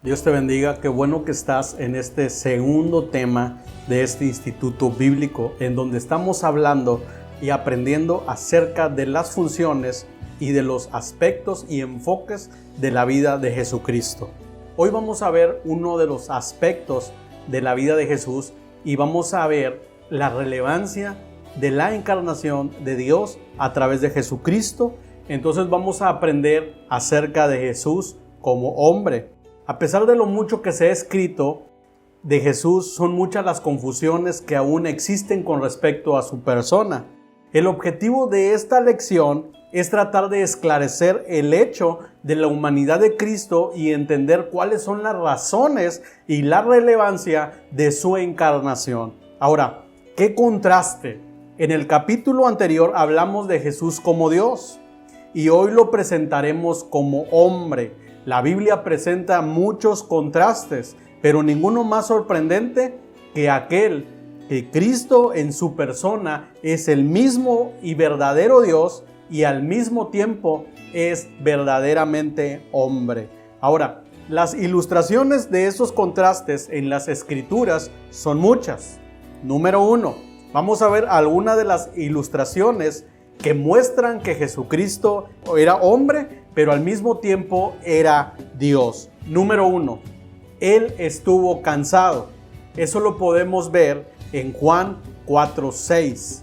Dios te bendiga, qué bueno que estás en este segundo tema de este Instituto Bíblico, en donde estamos hablando y aprendiendo acerca de las funciones y de los aspectos y enfoques de la vida de Jesucristo. Hoy vamos a ver uno de los aspectos de la vida de Jesús y vamos a ver la relevancia de la encarnación de Dios a través de Jesucristo. Entonces vamos a aprender acerca de Jesús como hombre. A pesar de lo mucho que se ha escrito de Jesús, son muchas las confusiones que aún existen con respecto a su persona. El objetivo de esta lección es tratar de esclarecer el hecho de la humanidad de Cristo y entender cuáles son las razones y la relevancia de su encarnación. Ahora, ¿qué contraste? En el capítulo anterior hablamos de Jesús como Dios y hoy lo presentaremos como hombre. La Biblia presenta muchos contrastes, pero ninguno más sorprendente que aquel que Cristo en su persona es el mismo y verdadero Dios y al mismo tiempo es verdaderamente hombre. Ahora, las ilustraciones de esos contrastes en las Escrituras son muchas. Número 1, vamos a ver algunas de las ilustraciones que muestran que Jesucristo era hombre, pero al mismo tiempo era Dios. Número 1, Él estuvo cansado. Eso lo podemos ver en Juan 4:6.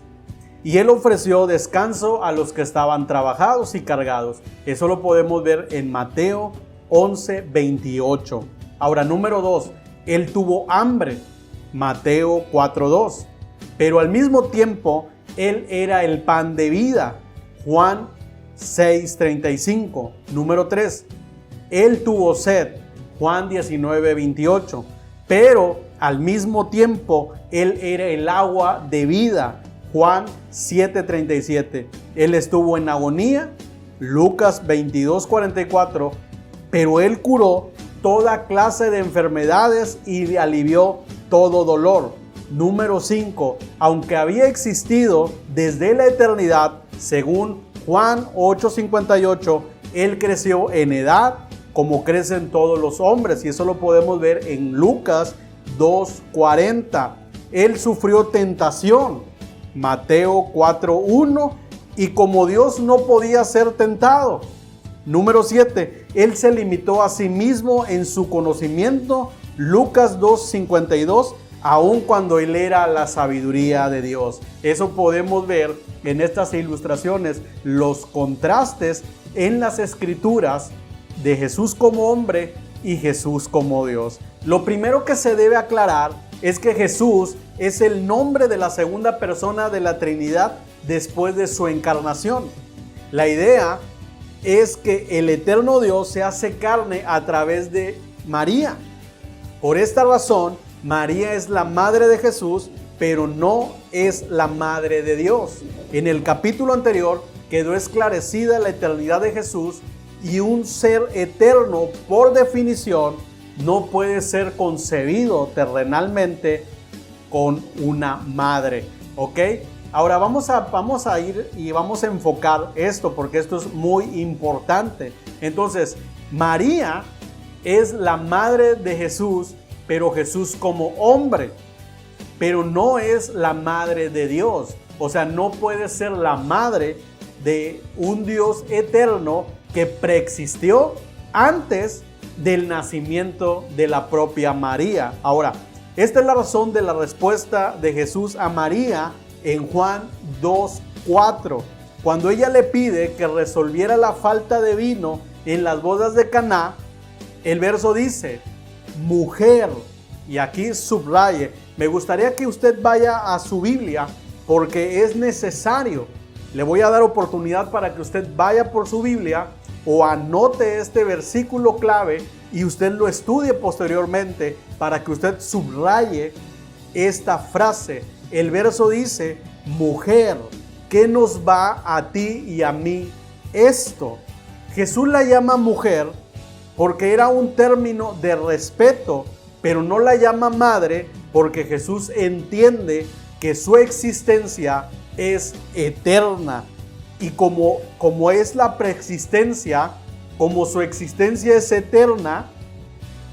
Y Él ofreció descanso a los que estaban trabajados y cargados. Eso lo podemos ver en Mateo 11:28. Ahora, número 2, Él tuvo hambre. Mateo 4:2. Pero al mismo tiempo, Él era el pan de vida. Juan 6:35. Número 3, Él tuvo sed. Juan 19:28. Pero al mismo tiempo, Él era el agua de vida. Juan 7:37. Él estuvo en agonía. Lucas 22:44. Pero Él curó toda clase de enfermedades y alivió todo dolor. Número 5. Aunque había existido desde la eternidad, según Juan 8:58, Él creció en edad como crecen todos los hombres. Y eso lo podemos ver en Lucas 2:40. Él sufrió tentación. Mateo 4:1. Y como Dios no podía ser tentado. Número 7. Él se limitó a sí mismo en su conocimiento. Lucas 2:52. Aun cuando Él era la sabiduría de Dios. Eso podemos ver en estas ilustraciones, los contrastes en las Escrituras de Jesús como hombre y Jesús como Dios. Lo primero que se debe aclarar es que Jesús es el nombre de la segunda persona de la Trinidad después de su encarnación. La idea es que el eterno Dios se hace carne a través de María. Por esta razón, María es la madre de Jesús, pero no es la madre de Dios. En el capítulo anterior quedó esclarecida la eternidad de Jesús y un ser eterno, por definición, no puede ser concebido terrenalmente con una madre. ¿Ok? Ahora vamos a ir y vamos a enfocar esto porque esto es muy importante. Entonces, María es la madre de Jesús, pero Jesús como hombre, pero no es la madre de Dios. O sea, no puede ser la madre de un Dios eterno que preexistió antes del nacimiento de la propia María. Ahora, esta es la razón de la respuesta de Jesús a María en Juan 2:4. Cuando ella le pide que resolviera la falta de vino en las bodas de Caná, el verso dice: mujer, y aquí subraye. Me gustaría que usted vaya a su Biblia porque es necesario. Le voy a dar oportunidad para que usted vaya por su Biblia o anote este versículo clave y usted lo estudie posteriormente para que usted subraye esta frase. El verso dice: mujer, ¿qué nos va a ti y a mí esto? Jesús la llama mujer porque era un término de respeto, pero no la llama madre porque Jesús entiende que su existencia es eterna. Y como es la preexistencia, como su existencia es eterna,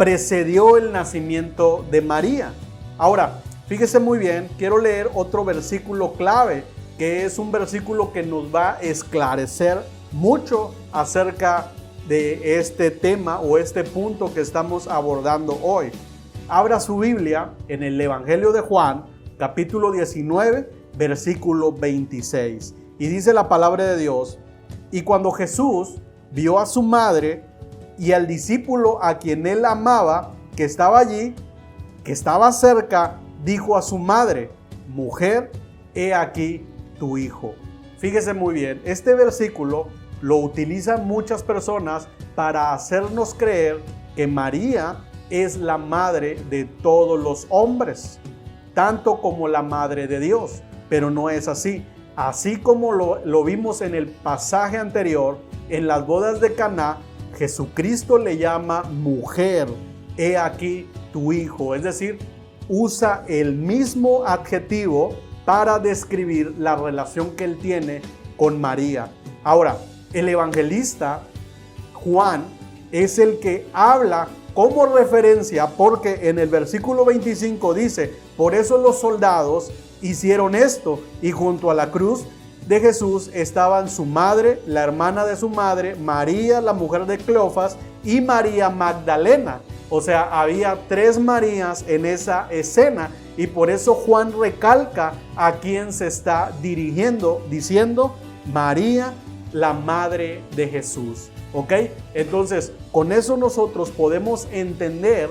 precedió el nacimiento de María. Ahora, fíjese muy bien, quiero leer otro versículo clave, que es un versículo que nos va a esclarecer mucho acerca de este tema o este punto que estamos abordando hoy. Abra su Biblia en el Evangelio de Juan, capítulo 19, versículo 26. Y dice la palabra de Dios: y cuando Jesús vio a su madre y al discípulo a quien él amaba, que estaba allí, que estaba cerca, dijo a su madre: mujer, he aquí tu hijo. Fíjese muy bien, este versículo lo utilizan muchas personas para hacernos creer que María es la madre de todos los hombres, tanto como la madre de Dios, pero no es así. Así como lo vimos en el pasaje anterior, en las bodas de Caná, Jesucristo le llama mujer, he aquí tu hijo. Es decir, usa el mismo adjetivo para describir la relación que él tiene con María. Ahora, el evangelista Juan es el que habla como referencia, porque en el versículo 25 dice: por eso los soldados hicieron esto, y junto a la cruz de Jesús estaban su madre, la hermana de su madre, María, la mujer de Cleofas, y María Magdalena. O sea, había 3 Marías en esa escena, y por eso Juan recalca a quién se está dirigiendo, diciendo: María, la madre de Jesús. ¿Ok? Entonces, con eso nosotros podemos entender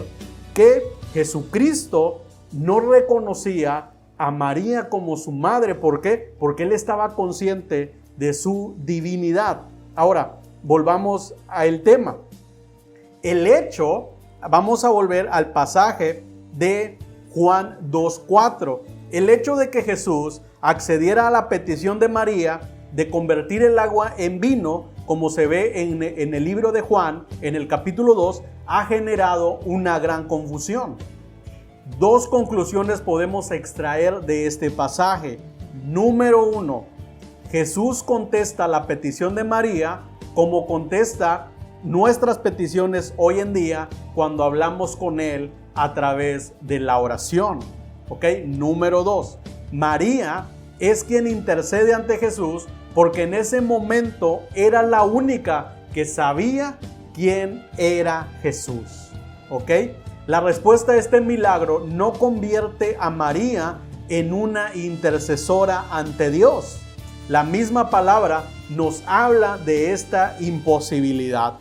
que Jesucristo no reconocía a María como su madre. ¿Por qué? Porque él estaba consciente de su divinidad. Ahora, volvamos al tema. El hecho, vamos a volver al pasaje de Juan 2:4. El hecho de que Jesús accediera a la petición de María de convertir el agua en vino, como se ve en el libro de Juan, en el capítulo 2, ha generado una gran confusión. 2 conclusiones podemos extraer de este pasaje. Número 1, Jesús contesta la petición de María como contesta nuestras peticiones hoy en día cuando hablamos con Él a través de la oración. ¿Ok? Número 2, María es quien intercede ante Jesús porque en ese momento era la única que sabía quién era Jesús. ¿Ok? La respuesta a este milagro no convierte a María en una intercesora ante Dios. La misma palabra nos habla de esta imposibilidad.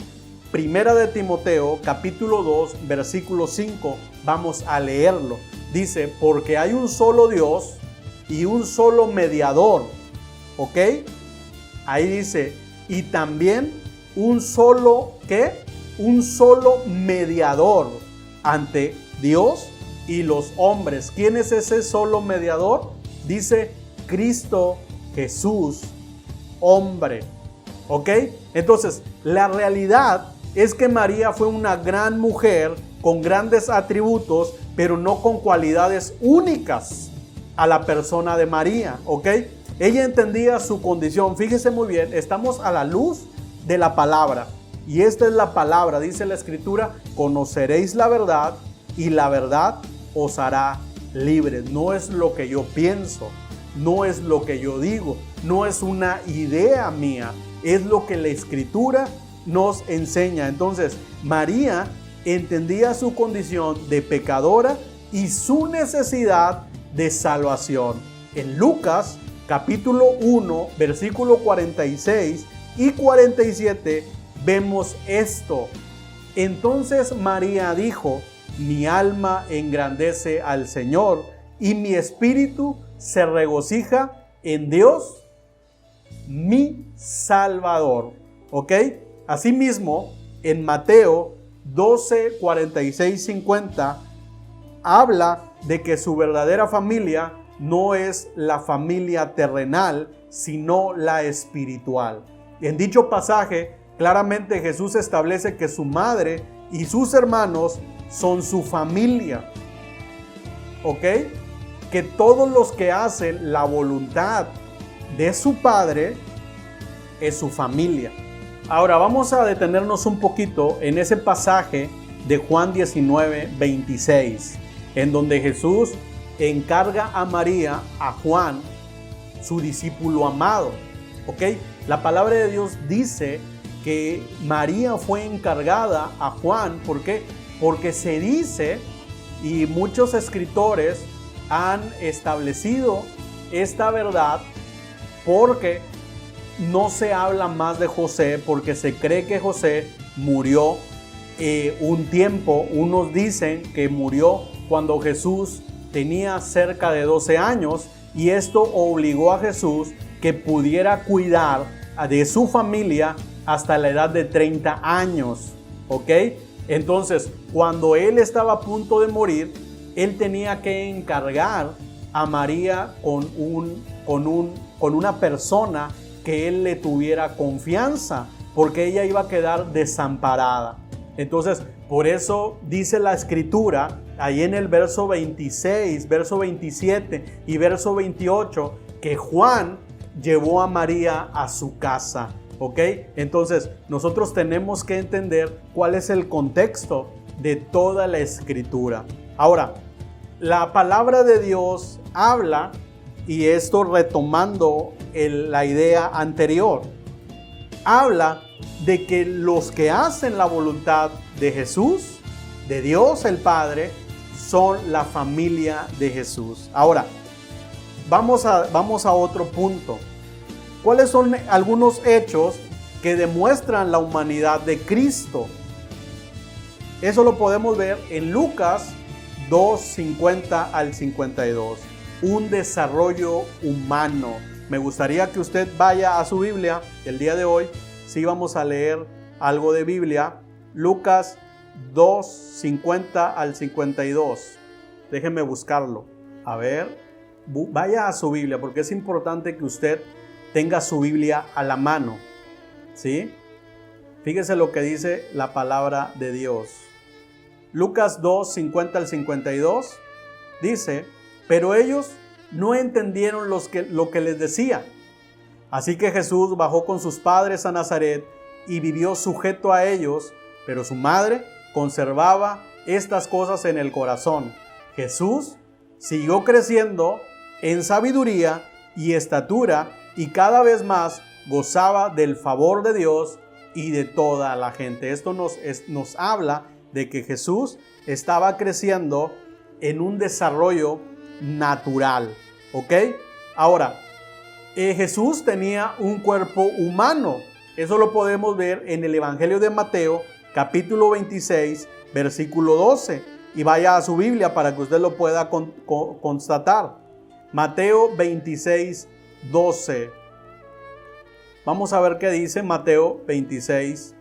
Primera de Timoteo, capítulo 2, versículo 5, vamos a leerlo. Dice: porque hay un solo Dios y un solo mediador. ¿Ok? Ahí dice: y también un solo, ¿qué? Un solo mediador ante Dios y los hombres. ¿Quién es ese solo mediador? Dice: Cristo Jesús, hombre. ¿Ok? Entonces, la realidad es que María fue una gran mujer con grandes atributos, pero no con cualidades únicas a la persona de María. ¿Ok? Ella entendía su condición. Fíjese muy bien, estamos a la luz de la palabra. Y esta es la palabra, dice la Escritura: conoceréis la verdad y la verdad os hará libres. No es lo que yo pienso, no es lo que yo digo, no es una idea mía, es lo que la Escritura nos enseña. Entonces, María entendía su condición de pecadora y su necesidad de salvación. En Lucas capítulo 1, versículo 46 y 47, vemos esto. Entonces María dijo: mi alma engrandece al Señor, y mi espíritu se regocija en Dios, mi Salvador. ¿Ok? Asimismo, en Mateo 12, 46, 50, habla de que su verdadera familia no es la familia terrenal, sino la espiritual. En dicho pasaje, claramente Jesús establece que su madre y sus hermanos son su familia. ¿Ok? Que todos los que hacen la voluntad de su Padre es su familia. Ahora vamos a detenernos un poquito en ese pasaje de Juan 19:26, en donde Jesús encarga a María, a Juan, su discípulo amado. ¿Ok? La palabra de Dios dice que María fue encargada a Juan. ¿Por qué? Porque se dice, y muchos escritores han establecido esta verdad, porque no se habla más de José, porque se cree que José murió un tiempo. Unos dicen que murió cuando Jesús tenía cerca de 12 años, y esto obligó a Jesús que pudiera cuidar de su familia hasta la edad de 30 años. ¿Ok? Entonces, cuando él estaba a punto de morir, él tenía que encargar a María con una persona que él le tuviera confianza, porque ella iba a quedar desamparada. Entonces, por eso dice la escritura, ahí en el verso 26, verso 27 y verso 28, que Juan llevó a María a su casa. ¿Ok? Entonces, nosotros tenemos que entender cuál es el contexto de toda la escritura. Ahora, la palabra de Dios habla, y esto retomando la idea anterior, habla de que los que hacen la voluntad de Jesús, de Dios el Padre, son la familia de Jesús. Ahora, vamos a otro punto. ¿Cuáles son algunos hechos que demuestran la humanidad de Cristo? Eso lo podemos ver en Lucas 2:50 al 52. Un desarrollo humano. Me gustaría que usted vaya a su Biblia el día de hoy. Sí, vamos a leer algo de Biblia. Lucas 2:50 al 52. Déjeme buscarlo. A ver, vaya a su Biblia, porque es importante que usted tenga su Biblia a la mano. ¿Sí? Fíjese lo que dice la palabra de Dios. Lucas 2:50 al 52 dice: pero ellos no entendieron lo que les decía. Así que Jesús bajó con sus padres a Nazaret y vivió sujeto a ellos, pero su madre conservaba estas cosas en el corazón. Jesús siguió creciendo en sabiduría y estatura, y cada vez más gozaba del favor de Dios y de toda la gente. Esto nos habla de que Jesús estaba creciendo en un desarrollo natural. ¿Ok? Ahora, Jesús tenía un cuerpo humano. Eso lo podemos ver en el Evangelio de Mateo, capítulo 26, versículo 12. Y vaya a su Biblia para que usted lo pueda constatar. Mateo 26, 12. Vamos a ver qué dice Mateo 26.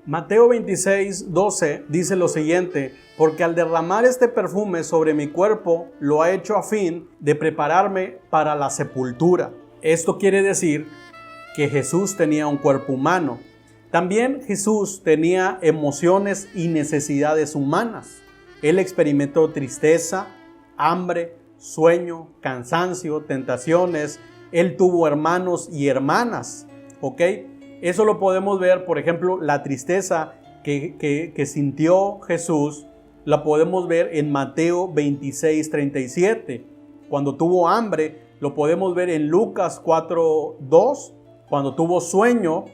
Mateo 26, 12 dice lo siguiente: porque al derramar este perfume sobre mi cuerpo, lo ha hecho a fin de prepararme para la sepultura. Esto quiere decir que Jesús tenía un cuerpo humano. También Jesús tenía emociones y necesidades humanas. Él experimentó tristeza, hambre, sueño, cansancio, tentaciones. Él tuvo hermanos y hermanas. ¿Ok? Eso lo podemos ver, por ejemplo, la tristeza que sintió Jesús, la podemos ver en Mateo 26, 37. Cuando tuvo hambre, lo podemos ver en Lucas 4, 2. Cuando tuvo sueño,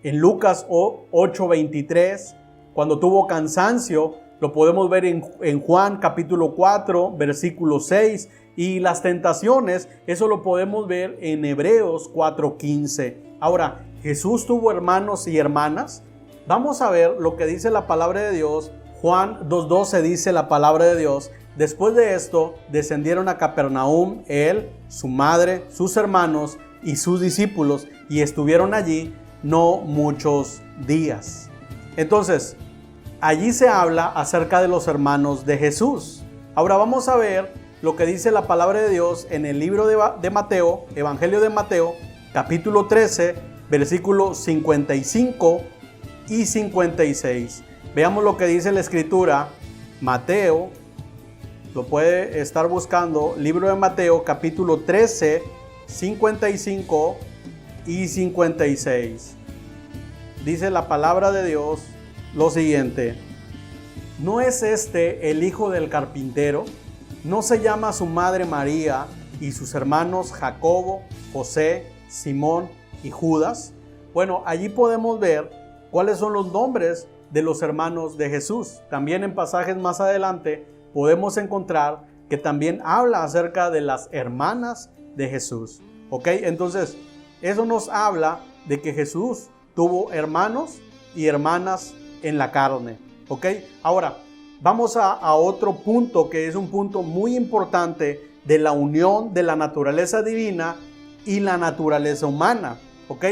en Lucas 8, 23. Cuando tuvo cansancio, lo podemos ver en Juan capítulo 4, versículo 6. Y las tentaciones, eso lo podemos ver en Hebreos 4, 15. Ahora, ¿Jesús tuvo hermanos y hermanas? Vamos a ver lo que dice la palabra de Dios. Juan 2:12 dice la palabra de Dios: después de esto descendieron a Capernaum él, su madre, sus hermanos y sus discípulos, y estuvieron allí no muchos días. Entonces, allí se habla acerca de los hermanos de Jesús. Ahora vamos a ver lo que dice la palabra de Dios en el libro de Mateo, Evangelio de Mateo, capítulo 13, versículos 55 y 56. Veamos lo que dice la escritura. Mateo, lo puede estar buscando, libro de Mateo, capítulo 13, 55 y 56. Dice la palabra de Dios lo siguiente: ¿No es este el hijo del carpintero? ¿No se llama su madre María y sus hermanos Jacobo, José, Simón y Judas? Bueno, allí podemos ver cuáles son los nombres de los hermanos de Jesús. También en pasajes más adelante podemos encontrar que también habla acerca de las hermanas de Jesús. ¿Ok? Entonces, eso nos habla de que Jesús tuvo hermanos y hermanas en la carne. ¿Ok? Ahora, vamos a otro punto que es un punto muy importante de la unión de la naturaleza divina y la naturaleza humana. ¿Ok?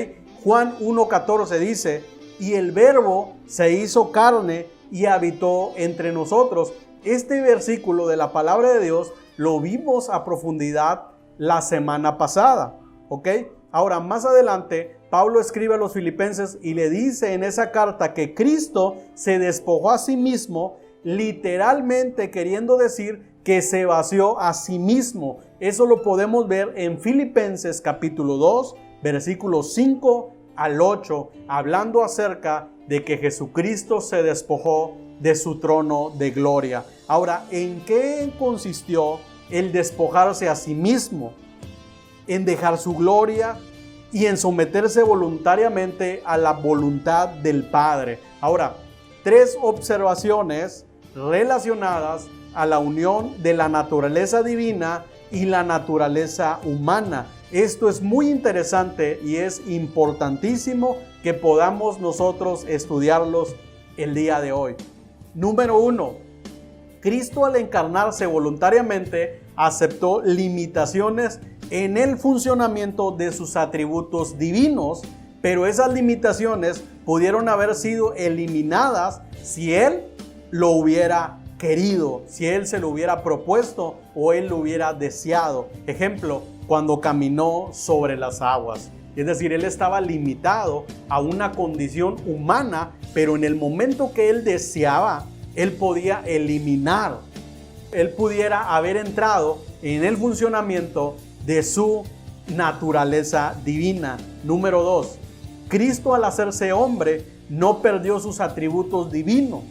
Juan 1:14 dice: y el Verbo se hizo carne y habitó entre nosotros. Este versículo de la palabra de Dios lo vimos a profundidad la semana pasada. ¿Ok? Ahora, más adelante, Pablo escribe a los filipenses y le dice en esa carta que Cristo se despojó a sí mismo, literalmente queriendo decir que se vació a sí mismo. Eso lo podemos ver en Filipenses capítulo 2, versículos 5 al 8, hablando acerca de que Jesucristo se despojó de su trono de gloria. Ahora, ¿en qué consistió el despojarse a sí mismo? En dejar su gloria y en someterse voluntariamente a la voluntad del Padre. Ahora, 3 observaciones relacionadas a la unión de la naturaleza divina y la naturaleza humana. Esto es muy interesante y es importantísimo que podamos nosotros estudiarlos el día de hoy. Número 1. Cristo, al encarnarse voluntariamente, aceptó limitaciones en el funcionamiento de sus atributos divinos, pero esas limitaciones pudieron haber sido eliminadas si Él lo hubiera querido, si Él se lo hubiera propuesto o Él lo hubiera deseado. Ejemplo, cuando caminó sobre las aguas. Es decir, Él estaba limitado a una condición humana, pero en el momento que Él deseaba, Él podía eliminar. Él pudiera haber entrado en el funcionamiento de su naturaleza divina. Número 2. Cristo, al hacerse hombre, no perdió sus atributos divinos,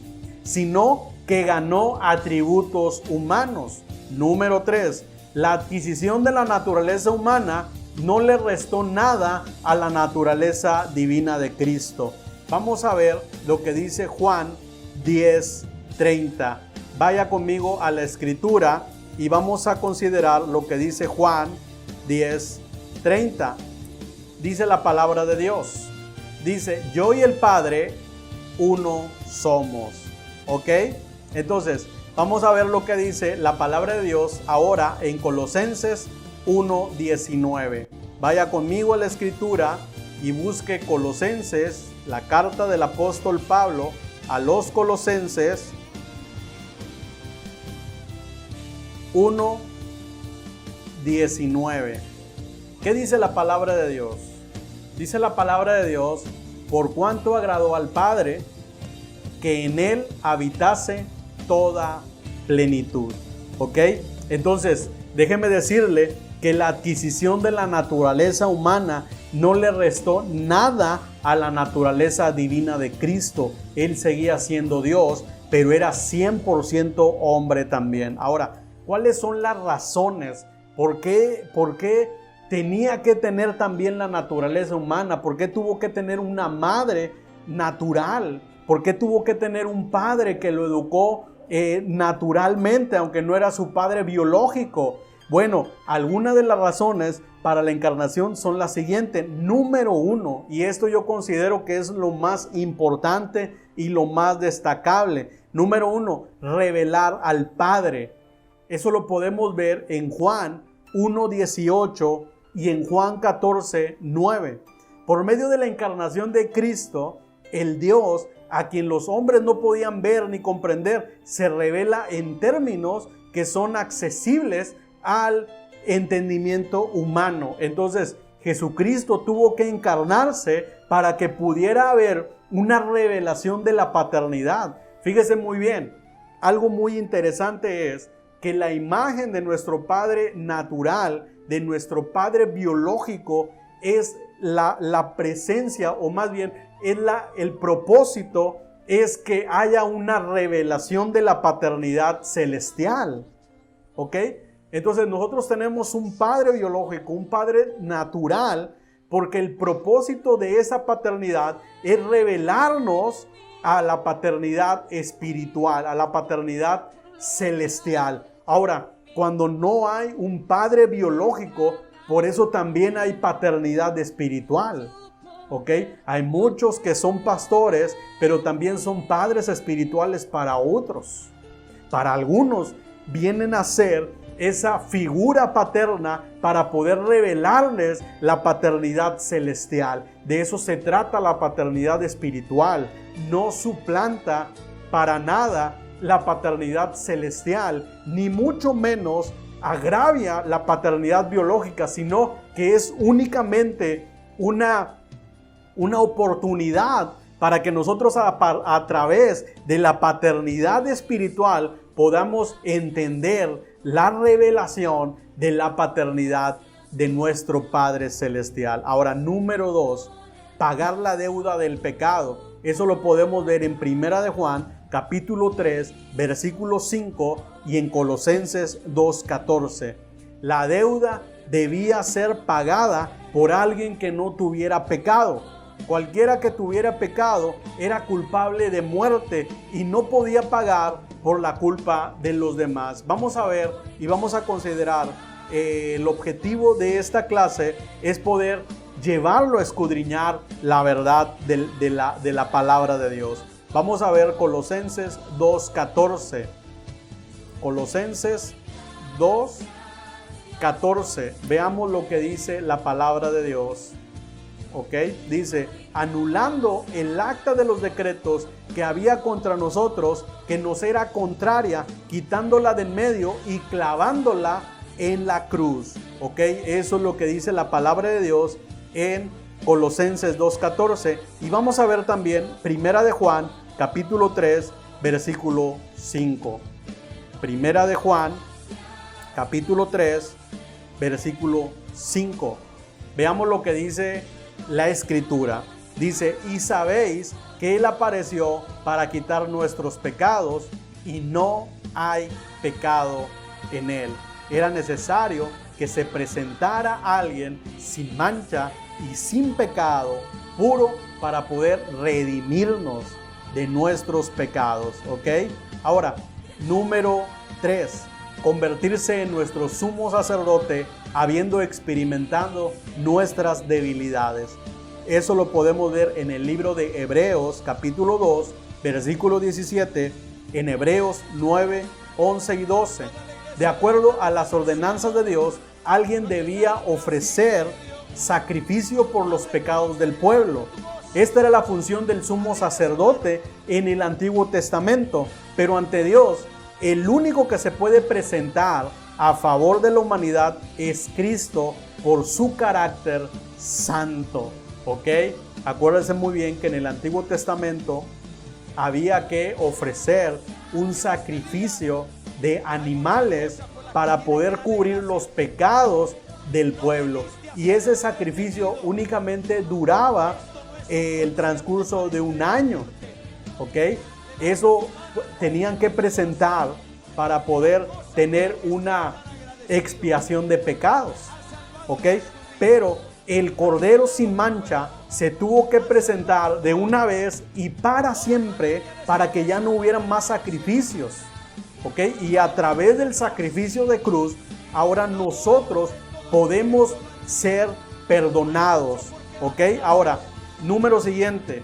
sino que ganó atributos humanos. Número 3. La adquisición de la naturaleza humana no le restó nada a la naturaleza divina de Cristo. Vamos a ver lo que dice Juan 10:30. Vaya conmigo a la escritura y vamos a considerar lo que dice Juan 10:30. Dice la palabra de Dios. Dice: yo y el Padre uno somos. ¿Ok? Entonces, vamos a ver lo que dice la palabra de Dios ahora en Colosenses 1:19. Vaya conmigo a la escritura y busque Colosenses, la carta del apóstol Pablo a los Colosenses 1:19. ¿Qué dice la palabra de Dios? Dice la palabra de Dios: por cuanto agradó al Padre que en Él habitase toda plenitud. ¿Ok? Entonces, déjeme decirle que la adquisición de la naturaleza humana no le restó nada a la naturaleza divina de Cristo. Él seguía siendo Dios, pero era 100% hombre también. Ahora, ¿cuáles son las razones? ¿Por qué tenía que tener también la naturaleza humana? ¿Por qué tuvo que tener una madre natural? ¿Por qué tuvo que tener un padre que lo educó naturalmente, aunque no era su padre biológico? Bueno, algunas de las razones para la encarnación son las siguientes. Número 1, y esto yo considero que es lo más importante y lo más destacable. Número 1, revelar al Padre. Eso lo podemos ver en Juan 1:18 y en Juan 14:9. Por medio de la encarnación de Cristo, el Dios a quien los hombres no podían ver ni comprender, se revela en términos que son accesibles al entendimiento humano. Entonces, Jesucristo tuvo que encarnarse para que pudiera haber una revelación de la paternidad. Fíjese muy bien, algo muy interesante es que la imagen de nuestro Padre natural, de nuestro Padre biológico, es la presencia, o más bien es el propósito es que haya una revelación de la paternidad celestial. ¿Ok? Entonces nosotros tenemos un padre biológico, un padre natural, porque el propósito de esa paternidad es revelarnos a la paternidad espiritual, a la paternidad celestial. Ahora, cuando no hay un padre biológico, por eso también hay paternidad espiritual. ¿Ok? Hay muchos que son pastores, pero también son padres espirituales para otros. Para algunos vienen a ser esa figura paterna para poder revelarles la paternidad celestial. De eso se trata la paternidad espiritual. No suplanta para nada la paternidad celestial, ni mucho menos agravia la paternidad biológica, sino que es únicamente una oportunidad para que nosotros a través de la paternidad espiritual podamos entender la revelación de la paternidad de nuestro Padre Celestial. Ahora, número 2, pagar la deuda del pecado. Eso lo podemos ver en Primera de Juan, capítulo 3, versículo 5 y en Colosenses 2:14. La deuda debía ser pagada por alguien que no tuviera pecado. Cualquiera que tuviera pecado era culpable de muerte y no podía pagar por la culpa de los demás. Vamos a ver y vamos a considerar el objetivo de esta clase es poder llevarlo a escudriñar la verdad de la palabra de Dios. Vamos a ver Colosenses 2:14. Colosenses 2:14. Veamos lo que dice la palabra de Dios. ¿Ok? Dice, anulando el acta de los decretos que había contra nosotros, que nos era contraria, quitándola de en medio y clavándola en la cruz. ¿Ok? Eso es lo que dice la palabra de Dios en Colosenses 2:14. Y vamos a ver también Primera de Juan, capítulo 3, versículo 5. Primera de Juan, capítulo 3, versículo 5. Veamos lo que dice la Escritura. Dice, y sabéis que Él apareció para quitar nuestros pecados y no hay pecado en Él. Era necesario que se presentara alguien sin mancha y sin pecado, puro, para poder redimirnos de nuestros pecados. ¿Ok? Ahora, número 3. Convertirse en nuestro sumo sacerdote habiendo experimentado nuestras debilidades. Eso lo podemos ver en el libro de Hebreos capítulo 2 versículo 17, en Hebreos 9, 11 y 12. De acuerdo a las ordenanzas de Dios, alguien debía ofrecer sacrificio por los pecados del pueblo. Esta era la función del sumo sacerdote en el Antiguo Testamento, pero ante Dios el único que se puede presentar a favor de la humanidad es Cristo por su carácter santo. ¿Ok? Acuérdense muy bien que en el Antiguo Testamento había que ofrecer un sacrificio de animales para poder cubrir los pecados del pueblo. Y ese sacrificio únicamente duraba el transcurso de un año. ¿Ok? Eso tenían que presentar para poder tener una expiación de pecados. ¿Ok? Pero el cordero sin mancha se tuvo que presentar de una vez y para siempre, para que ya no hubieran más sacrificios. ¿Ok? Y a través del sacrificio de cruz, ahora nosotros podemos ser perdonados. ¿Ok? Ahora, número siguiente.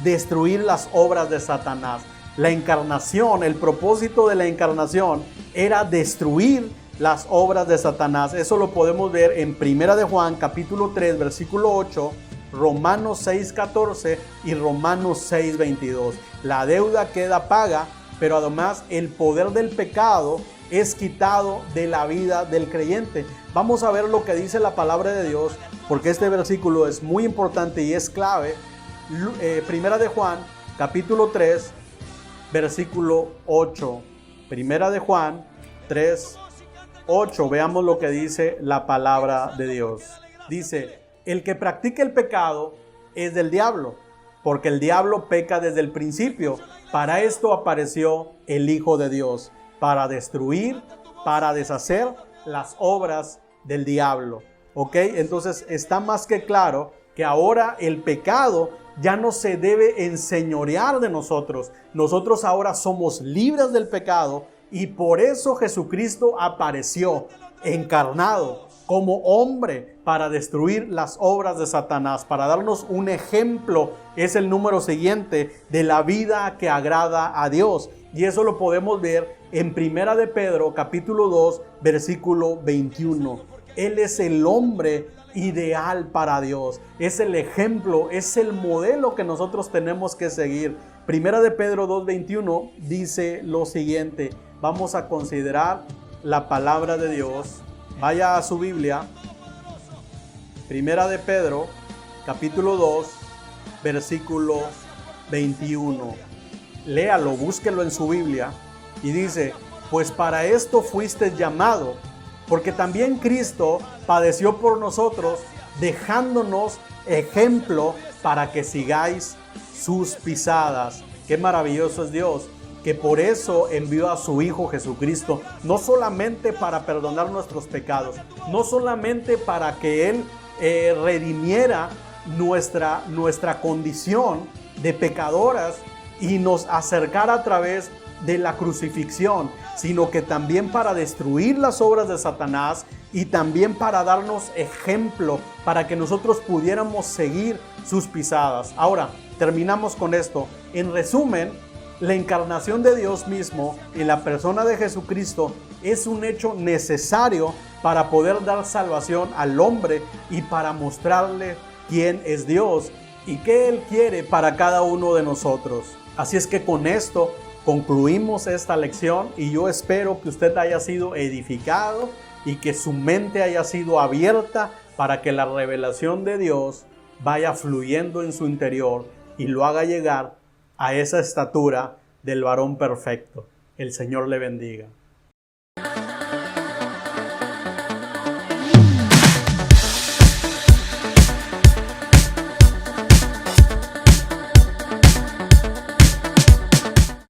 Destruir las obras de Satanás. La encarnación, el propósito de la encarnación era destruir las obras de Satanás. Eso lo podemos ver en Primera de Juan, capítulo 3, versículo 8, Romanos 6, 14 y Romanos 6, 22. La deuda queda paga, pero además el poder del pecado es quitado de la vida del creyente. Vamos a ver lo que dice la palabra de Dios, porque este versículo es muy importante y es clave. Primera de Juan, capítulo 3, versículo 8. Primera de Juan 3, 8. Veamos lo que dice la palabra de Dios. Dice, el que practica el pecado es del diablo, porque el diablo peca desde el principio. Para esto apareció el Hijo de Dios, para destruir, para deshacer las obras del diablo. ¿Ok? Entonces está más que claro que ahora el pecado ya no se debe enseñorear de nosotros. Nosotros ahora somos libres del pecado y por eso Jesucristo apareció encarnado como hombre para destruir las obras de Satanás, para darnos un ejemplo. Es el número siguiente de la vida que agrada a Dios. Y eso lo podemos ver en 1 de Pedro, capítulo 2, versículo 21. Él es el hombre ideal para Dios. Es el ejemplo, es el modelo que nosotros tenemos que seguir. 1 de Pedro 2:21 dice lo siguiente. Vamos a considerar la palabra de Dios. Vaya a su Biblia. 1 de Pedro, capítulo 2, versículo 21. Léalo, búsquelo en su Biblia. Y dice, pues para esto fuiste llamado, porque también Cristo padeció por nosotros, dejándonos ejemplo para que sigáis sus pisadas. Qué maravilloso es Dios, que por eso envió a su Hijo Jesucristo, no solamente para perdonar nuestros pecados, no solamente para que Él redimiera nuestra condición de pecadoras y nos acercara a través de la crucifixión, sino que también para destruir las obras de Satanás y también para darnos ejemplo, para que nosotros pudiéramos seguir sus pisadas. Ahora, terminamos con esto. En resumen, la encarnación de Dios mismo en la persona de Jesucristo es un hecho necesario para poder dar salvación al hombre y para mostrarle quién es Dios y qué Él quiere para cada uno de nosotros. Así es que con esto concluimos esta lección y yo espero que usted haya sido edificado y que su mente haya sido abierta para que la revelación de Dios vaya fluyendo en su interior y lo haga llegar a esa estatura del varón perfecto. El Señor le bendiga.